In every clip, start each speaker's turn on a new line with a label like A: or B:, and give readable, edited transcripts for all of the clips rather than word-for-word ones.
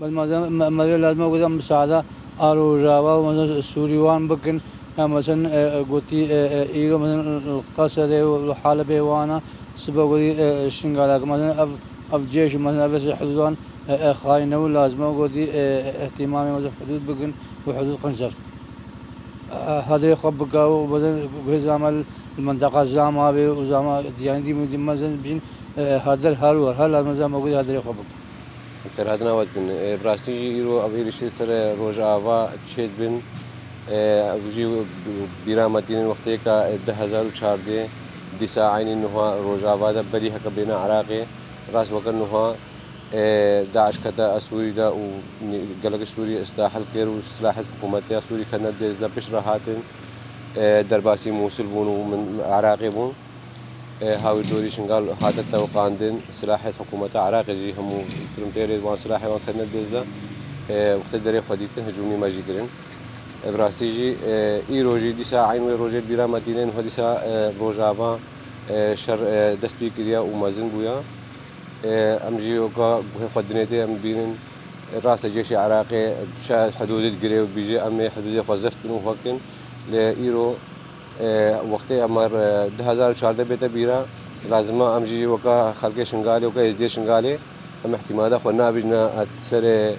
A: بس مثلا لازم أقول مساعدة أروجاوا ومثلا سوريوان بكن مثلا قلتي إيرو مثلا القصدة والحالة وانا سبقولي شنقالك مثلا أف جيش مثلا أفس حدودان خاينة ولازم قلتي اهتمامي مثلا حدود بكن وحدود قنصف هذا يخبق وبدن زعما المنطقة زعما به وزعما يعني دي مثلا بجن هذا الهارور هلا مثلا موجود هذا يخبق
B: كرهتنا ودن براستي يرو أبي رشيد سر روجاوا تشيد بن بيجي برامتين وقتك 2014 دي ساعين إنه روجاوا ده بدي هك بين عراقي راس وكان إنه داعش كذا أسوري ده وقلق سوري استاحل كير وسلاح الحكومة سوري كنا ديز لبشرهاتن درباسي موصل بون ومن عراقي بون هاوي دوري شنقال هذا توقاندن سلاح الحكومة عراق جي همو ترمتيري وان سلاح وان كنا ديزا وقت دري خديتن هجومي ما جي قرن براستيجي اي روجي دي ساعين وي روجي بيرا مدينين وهدي ساعة روجابا شر دست بيكريا ومازن بويا امجي وكا خدنيتي ام بينن راس الجيش العراقي شاهد حدود القري وبيجي امي حدود قذفت بنو وقتن لايرو وقتی امر 2014 بیت بیرا لازم امجی وکا خلق شنگالی وکا ازدی شنگالی ام احتمالا خلنا بجنا تسر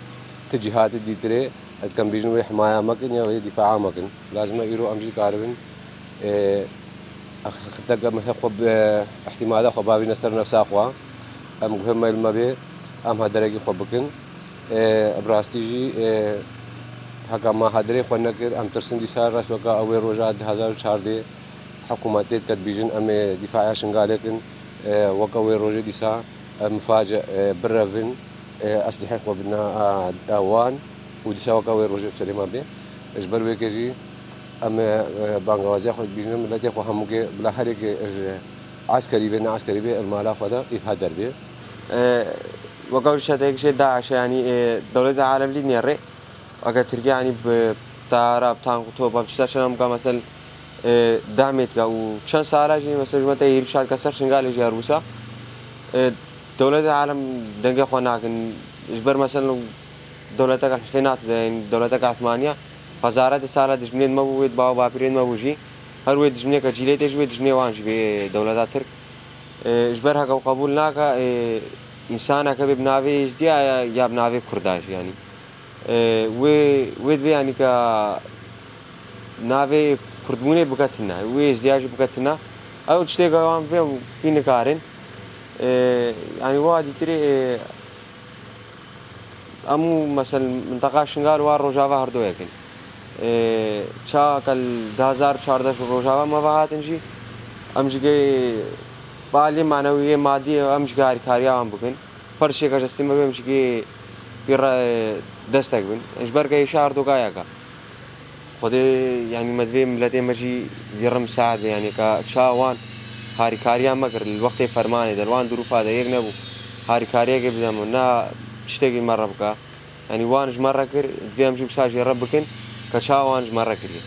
B: تجهات ديتري كان بيجنوا حماية مكن يا دفاع مكن لازم يرو امجي كاربن خدك مثلا خب احتمالا خبابي نستر نفسها خوا ام مهمة المبي ام هدرجي خبكن براستيجي حكا ما هدري خلنا كر ام ترسن دي سار راس وكا اول روجا 2014 حكومات كانت بيجن ام دفاع شنغالكن وكا اول روجا دي سا مفاجئ برفن اسلحه وبنا اوان ودي سا وكا اول روجا بسليمان بي اجبر ويكجي ام بانغوازي خو بيجن ملاتي خو همكي بلا حركه عسكري بين عسكري بي المالا خدا يفهدر بي
C: وكا شتاك شي داعش يعني دولة العالم لي نيري اگر تركيا يعني بتعرب تانك توبا بتشتغل مثلا دعمت و چند ساله جي مثلا متى يرشاد كسر شنغال جي روسا دولة العالم دنگه خوناكن اجبر مثلا دولتك الحفينات دولتك عثمانية هزارات ساله دجمنين مبويد باو بابرين مبوجي هر ويد دجمنيه كجيليت اجويد دجمنيه وانج بدولتات ترك اجبر هكا وقبولناك انسانك بنافي ازديا يا بنافي كرداش يعني ويد يعني ك نافي كردموني بقتنا وازدياج بقتنا او تشتي قوام فيهم في نكارن يعني وادي تري امو مثلا منطقه شنغال وار روجافا هردو يكن شاكل 2014 روجافا ما بهاتنجي امجي بالي معنويه مادي امجي كاريا ام بكن فرشي كجسم ما بمشي بير دستك بن اجبر كاي شهر دقايقه خدي يعني مدري ملتي مجي يرم ساعد يعني كشاوان هاري كاريا مقر الوقت فرماني دلوان ظروف هذا يغنبو هاري كاريا قبل نا تشتغل مره بكا يعني وانج مره كر دفيم جو ساجي ربكن كشاوانج مره كري